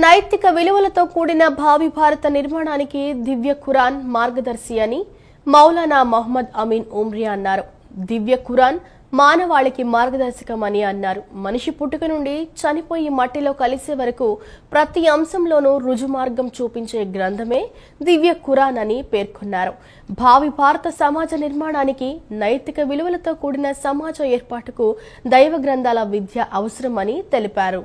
నైతిక విలువలతో కూడిన భావి భారత నిర్మాణానికి దివ్య ఖురాన్ మార్గదర్శి అని మౌలానా మొహమ్మద్ అమీన్ ఉమ్రియా అన్నారు. దివ్య ఖురాన్ మానవాళికి మార్గదర్శకమని అన్నారు. మనిషి పుట్టుక నుండి చనిపోయి మట్టిలో కలిసే వరకు ప్రతి అంశంలోనూ రుజుమార్గం చూపించే గ్రంథమే దివ్య ఖురాన్ అని పేర్కొన్నారు. భావి భారత సమాజ నిర్మాణానికి నైతిక విలువలతో కూడిన సమాజ ఏర్పాటుకు దైవ గ్రంథాల విద్య అవసరమని తెలిపారు.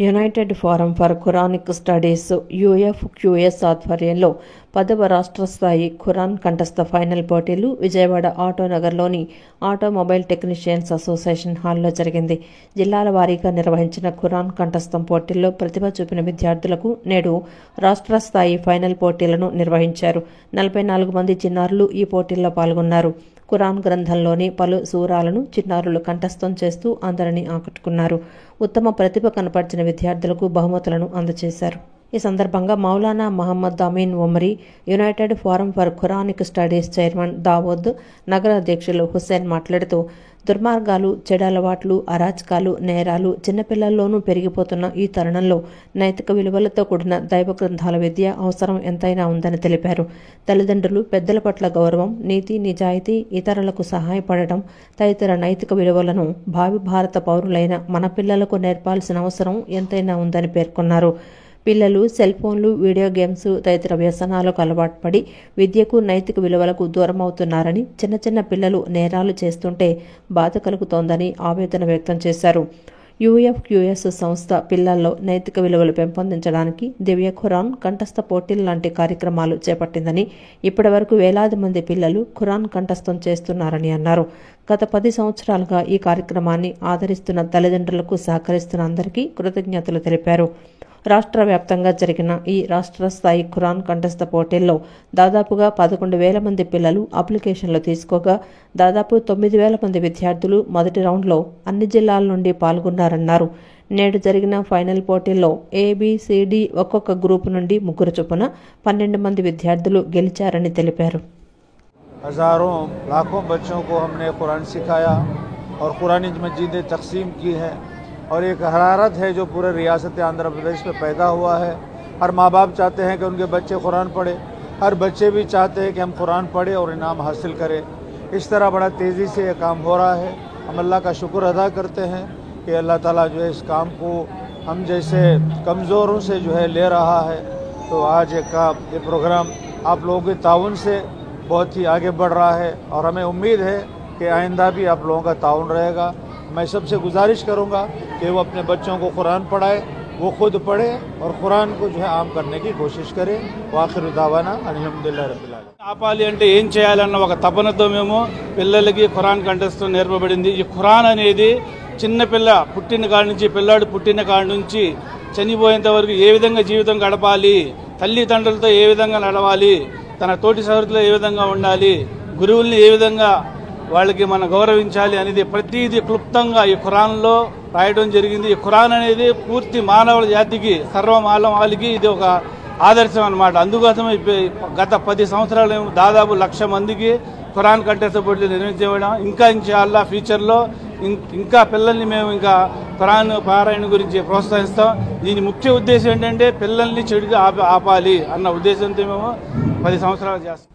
United forum for Quranic studies UFQS ఆధ్వర్యంలో 10వ రాష్ట్ర స్థాయి ఖురాన్ కంఠస్థ ఫైనల్ పోటీలు విజయవాడ ఆటోనగర్లోని ఆటోమొబైల్ టెక్నీషియన్స్ అసోసియేషన్ హాల్లో జరిగింది. జిల్లాల వారీగా నిర్వహించిన ఖురాన్ కంఠస్థం పోటీల్లో ప్రతిభ చూపిన విద్యార్థులకు నేడు రాష్ట్ర స్థాయి ఫైనల్ పోటీలను నిర్వహించారు. 44 మంది చిన్నారులు ఈ పోటీల్లో పాల్గొన్నారు. ఖురాన్ గ్రంథంలోని పలు సూరాలను చిన్నారులు కంఠస్థం చేస్తూ అందరినీ ఆకట్టుకున్నారు. ఉత్తమ ప్రతిభ కనపర్చిన విద్యార్థులకు బహుమతులను అందజేశారు. ఈ సందర్భంగా Maulana Mohammed Ameen Umari, united forum for Quranic studies chairman Dawood, నగర అధ్యక్షులు హుస్సేన్ మాట్లాడుతూ దుర్మార్గాలు, చెడలవాట్లు, అరాచకాలు, నేరాలు చిన్నపిల్లల్లోనూ పెరిగిపోతున్న ఈ తరుణంలో నైతిక విలువలతో కూడిన దైవ గ్రంథాల విద్య అవసరం ఎంతైనా ఉందని తెలిపారు. తల్లిదండ్రులు పెద్దల పట్ల గౌరవం, నీతి, నిజాయితీ, ఇతరులకు సహాయపడటం తదితర నైతిక విలువలను భావి భారత పౌరులైన మన పిల్లలకు నేర్పాల్సిన అవసరం ఎంతైనా ఉందని పేర్కొన్నారు. పిల్లలు సెల్ ఫోన్లు, వీడియో గేమ్స్ తదితర వ్యసనాలకు అలవాటు పడి విద్యకు, నైతిక విలువలకు దూరం అవుతున్నారని, చిన్న పిల్లలు నేరాలు చేస్తుంటే బాధ కలుగుతోందని ఆవేదన వ్యక్తం చేశారు. UFQS సంస్థ పిల్లల్లో నైతిక విలువలు పెంపొందించడానికి దివ్య ఖురాన్ కంఠస్థ పోటీలు లాంటి కార్యక్రమాలు చేపట్టిందని, ఇప్పటి వరకు వేలాది మంది పిల్లలు ఖురాన్ కంఠస్థం చేస్తున్నారని అన్నారు. గత 10 సంవత్సరాలుగా ఈ కార్యక్రమాన్ని ఆదరిస్తున్న తల్లిదండ్రులకు సహకరిస్తున్న అందరికీ కృతజ్ఞతలు తెలిపారు. రాష్ట్ర వ్యాప్తంగా జరిగిన ఈ రాష్ట్ర స్థాయి ఖురాన్ కంఠస్థ పోటీల్లో దాదాపుగా 11,000 మంది పిల్లలు అప్లికేషన్లు తీసుకోగా దాదాపు 9,000 మంది విద్యార్థులు మొదటి రౌండ్లో అన్ని జిల్లాల నుండి పాల్గొన్నారన్నారు. నేడు జరిగిన ఫైనల్ పోటీల్లో ABCD ఒక్కొక్క గ్రూపు నుండి 3 చొప్పున 12 మంది విద్యార్థులు గెలిచారని తెలిపారు. हज़ारों लाखों बच्चों को हमने कुरान सिखाया और कुरानी मजीदें तकसीम की हैं और एक हरारत है जो पूरे रियासत आंध्र प्रदेश में पैदा हुआ है. हर माँ बाप चाहते हैं कि उनके बच्चे कुरान पढ़े, हर बच्चे भी चाहते हैं कि हम कुरान पढ़े और इनाम हासिल करें. इस तरह बड़ा तेज़ी से ये काम हो रहा है. हम अल्लाह का शुक्र अदा करते हैं कि अल्लाह ताला जो है इस काम को हम जैसे कमज़ोरों से जो है ले रहा है. तो आज ये प्रोग्राम आप लोगों के ताउन से बहुत ही आगे बढ़ रहा है और हमें उम्मीद है कि आइंदा भी आप लोगों का ताउन रहेगा. मैं सबसे गुजारिश करूंगा कि वो अपने बच्चों को कुरान पढ़ाए, वो खुद पढ़े और कुरान को जो है आम करने की कोशिश करें. वाखिरु दावाना अल्हम्दुलिल्लाह रब्बिल आलमीन. ఆపాలి అంటే ఏం చేయాలన్న ఒక తపనతో మేము పిల్లలకి ఖురాన్ కంఠస్థం నేర్పబడింది. ఈ ఖురాన్ అనేది చిన్న పిల్ల పుట్టిన కాడి నుంచి, పిల్లాడు పుట్టిన కాడి నుంచి చనిపోయేంత వరకు ఏ విధంగా జీవితం గడపాలి, తల్లిదండ్రులతో ఏ విధంగా నడవాలి, తన తోటి సహోదరులతో ఏ విధంగా ఉండాలి, గురువుల్ని ఏ విధంగా వాళ్ళకి మనం గౌరవించాలి అనేది ప్రతిదీ క్లుప్తంగా ఈ ఖురాన్లో రాయడం జరిగింది. ఈ ఖురాన్ అనేది పూర్తి మానవ జాతికి, సర్వమానవాళికి ఇది ఒక ఆదర్శం అన్నమాట. అందుకోసం గత 10 సంవత్సరాలు దాదాపు 1,00,000 మందికి ఖురాన్ కంఠస్థ పోటీలు నిర్వహించడం, ఇంకా ఇన్షాల్లా ఫ్యూచర్లో ఇంకా పిల్లల్ని మేము ఇంకా ఖురాన్ పారాయణ గురించి ప్రోత్సహిస్తాం. దీని ముఖ్య ఉద్దేశం ఏంటంటే పిల్లల్ని చెడుగా ఆపాలి అన్న ఉద్దేశంతో మేము 10 సంవత్సరాలు చేస్తాం.